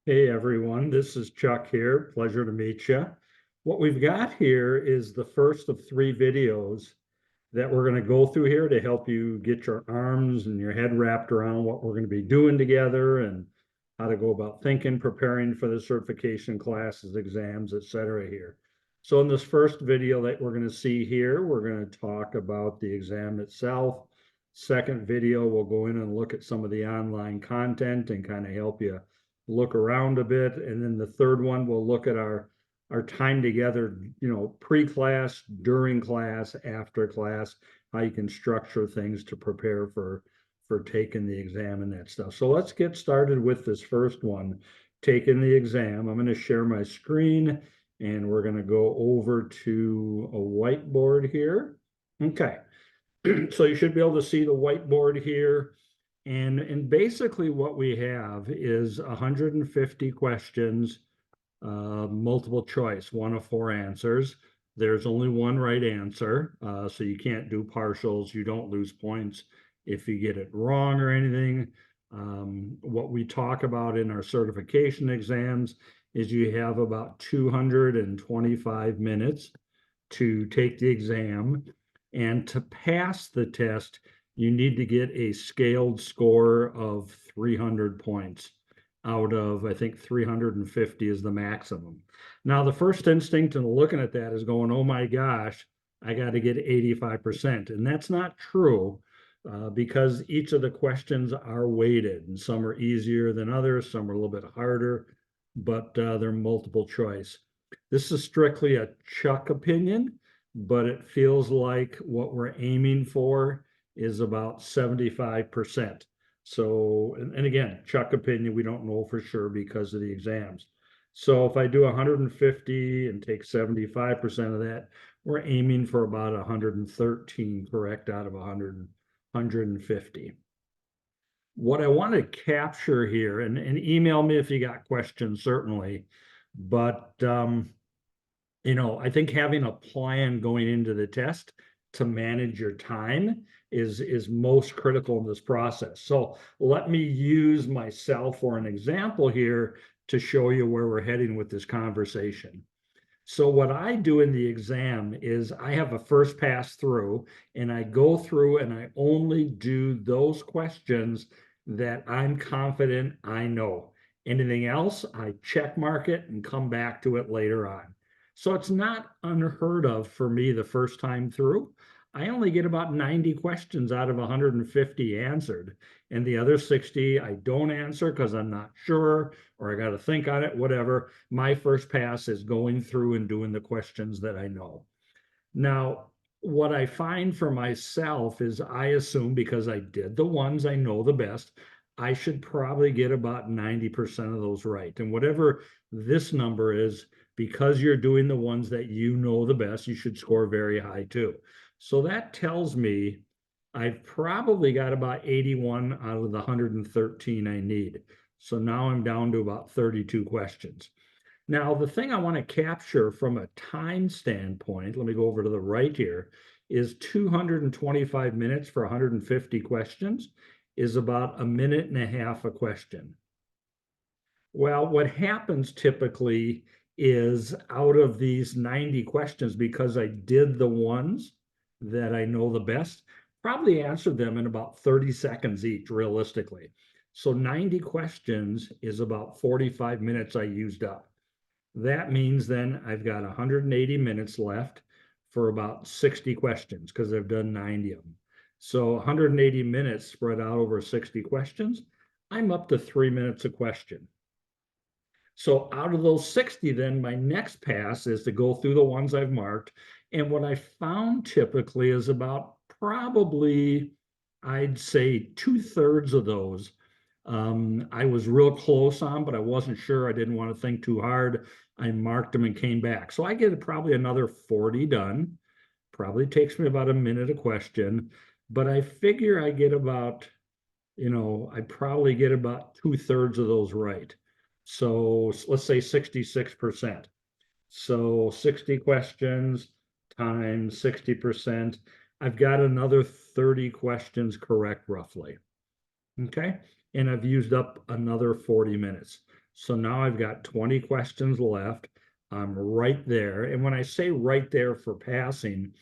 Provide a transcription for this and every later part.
Hey everyone, this is Chuck here. Pleasure to meet you. What we've got here is the first of 3 videos that we're going to go through here to help you get your arms and your head wrapped around what we're going to be doing together and how to go about thinking, preparing for the certification classes, exams, etc. here. So in this first video that we're going to see here, we're going to talk about the exam itself. Second video, we'll go in and look at some of the online content and kind of help you look around a bit. And then the third one, we'll look at our time together, pre-class, during class, after class, how you can structure things to prepare for taking the exam and that stuff. So let's get started with this first one, taking the exam. I'm going to share my screen and we're going to go over to a whiteboard here. Okay. So you should be able to see the whiteboard here. And basically what we have is 150 questions, multiple choice, 1 of 4 answers. There's only one right answer, so you can't do partials. You don't lose points if you get it wrong or anything. What we talk about in our certification exams is you have about 225 minutes to take the exam. And to pass the test, you need to get a scaled score of 300 points out of, I think 350 is the maximum. Now, the first instinct in looking at that is going, oh my gosh, I got to get 85%. And that's not true because each of the questions are weighted and some are easier than others, some are a little bit harder, but they're multiple choice. This is strictly a Chuck opinion, but it feels like what we're aiming for is about 75%. So, and again, Chuck opinion, we don't know for sure because of the exams. So if I do 150 and take 75% of that, we're aiming for about 113 correct out of 150. What I want to capture here, and email me if you got questions, certainly, but I think having a plan going into the test to manage your time is most critical in this process. So let me use myself for an example here to show you where we're heading with this conversation. So what I do in the exam is I have a first pass through and I go through and I only do those questions that I'm confident I know. Anything else, I check mark it and come back to it later on. So it's not unheard of for me the first time through. I only get about 90 questions out of 150 answered. And the other 60 I don't answer because I'm not sure or I got to think on it, whatever. My first pass is going through and doing the questions that I know. Now, what I find for myself is I assume because I did the ones I know the best, I should probably get about 90% of those right. And whatever this number is, because you're doing the ones that you know the best, you should score very high too. So that tells me I've probably got about 81 out of the 113 I need. So now I'm down to about 32 questions. Now, the thing I want to capture from a time standpoint, let me go over to the right here, is 225 minutes for 150 questions is about 1.5 minutes a question. Well, what happens typically is out of these 90 questions, because I did the ones that I know the best, probably answered them in about 30 seconds each, realistically. So 90 questions is about 45 minutes I used up. That means then I've got 180 minutes left for about 60 questions because I've done 90 of them. So 180 minutes spread out over 60 questions, I'm up to 3 minutes a question. So out of those 60, then my next pass is to go through the ones I've marked. And what I found typically is about probably, I'd say 2/3 of those I was real close on, but I wasn't sure. I didn't want to think too hard. I marked them and came back. So I get probably another 40 done. Probably takes me about 1 minute a question, but I figure I get about, I probably get about 2/3 of those right. So let's say 66%. So 60 questions times 60%. I've got another 30 questions correct roughly. Okay. And I've used up another 40 minutes. So now I've got 20 questions left. I'm right there. And when I say right there for passing,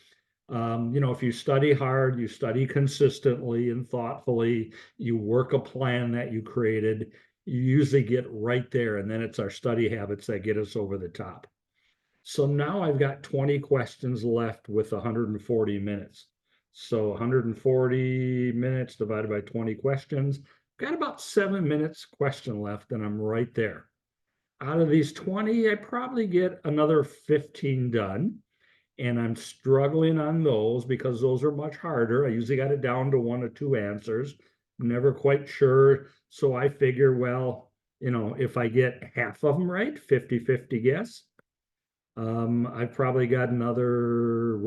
if you study hard, you study consistently and thoughtfully, you work a plan that you created, you usually get right there. And then it's our study habits that get us over the top. So now I've got 20 questions left with 140 minutes. So 140 minutes divided by 20 questions, got about 7 minutes question left, and I'm right there. Out of these 20, I probably get another 15 done. And I'm struggling on those because those are much harder. I usually got it down to 1 or 2 answers. Never quite sure. So I figure, well, if I get half of them right, 50-50 guess, I've probably got another,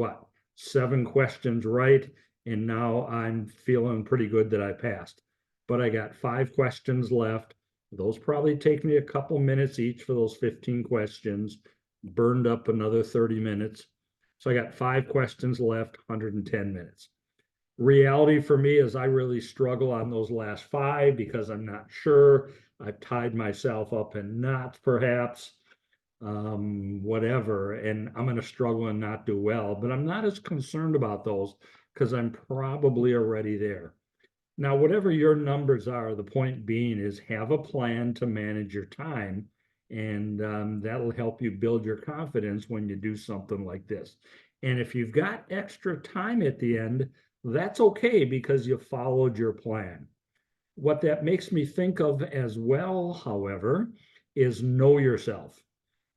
7 questions right. And now I'm feeling pretty good that I passed. But I got 5 questions left. Those probably take me a couple minutes each for those 15 questions, burned up another 30 minutes. So I got 5 questions left, 110 minutes. Reality for me is I really struggle on those last 5 because I'm not sure. I've tied myself up in knots, perhaps, whatever, and I'm going to struggle and not do well. But I'm not as concerned about those because I'm probably already there. Now, whatever your numbers are, the point being is have a plan to manage your time, and that'll help you build your confidence when you do something like this. And if you've got extra time at the end, that's okay because you followed your plan. What that makes me think of as well, however, is know yourself.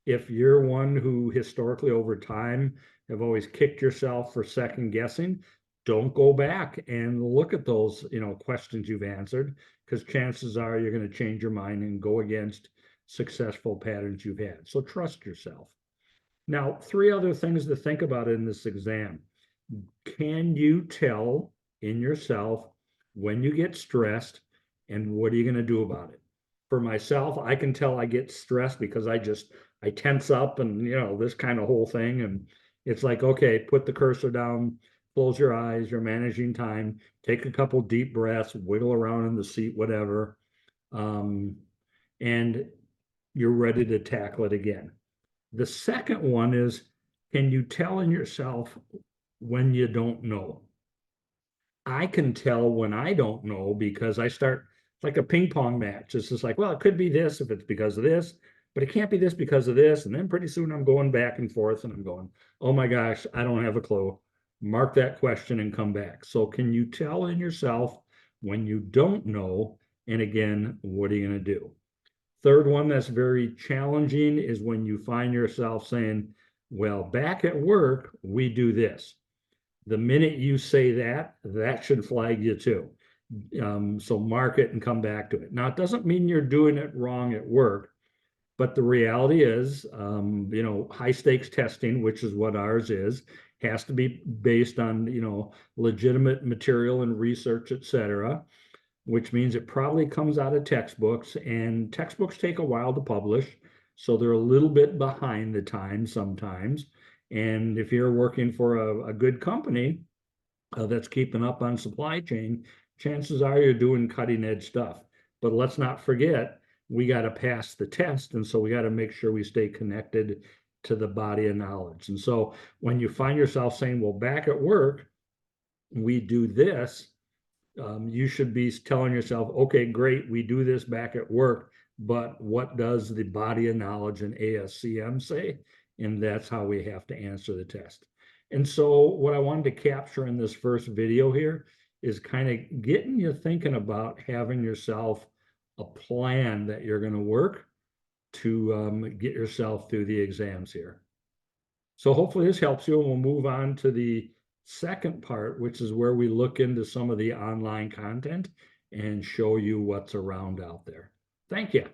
If you're one who historically over time have always kicked yourself for second guessing, don't go back and look at those, questions you've answered, because chances are you're going to change your mind and go against successful patterns you've had. So trust yourself. Now, 3 other things to think about in this exam. Can you tell in yourself when you get stressed, and what are you going to do about it? For myself, I can tell I get stressed because I tense up and, this kind of whole thing. And it's like, okay, put the cursor down, close your eyes, you're managing time, take a couple deep breaths, wiggle around in the seat, whatever. And you're ready to tackle it again. The second one is, can you tell in yourself when you don't know? I can tell when I don't know because I start like a ping pong match. It's just like, well, it could be this if it's because of this, but it can't be this because of this. And then pretty soon I'm going back and forth and I'm going, oh my gosh, I don't have a clue. Mark that question and come back. So can you tell in yourself when you don't know? And again, what are you going to do? Third one that's very challenging is when you find yourself saying, well, back at work, we do this. The minute you say that, that should flag you too. So mark it and come back to it. Now, it doesn't mean you're doing it wrong at work, but the reality is, high stakes testing, which is what ours is, has to be based on, legitimate material and research, et cetera, which means it probably comes out of textbooks, and textbooks take a while to publish. So they're a little bit behind the times sometimes. And if you're working for a good company that's keeping up on supply chain, chances are you're doing cutting edge stuff. But let's not forget, we got to pass the test. And so we got to make sure we stay connected to the body of knowledge. And so when you find yourself saying, well, back at work, we do this, you should be telling yourself, okay, great, we do this back at work, but what does the body of knowledge and ASCM say? And that's how we have to answer the test. And so what I wanted to capture in this first video here is kind of getting you thinking about having yourself a plan that you're going to work to get yourself through the exams here. So hopefully this helps you, and we'll move on to the second part, which is where we look into some of the online content and show you what's around out there. Thank you.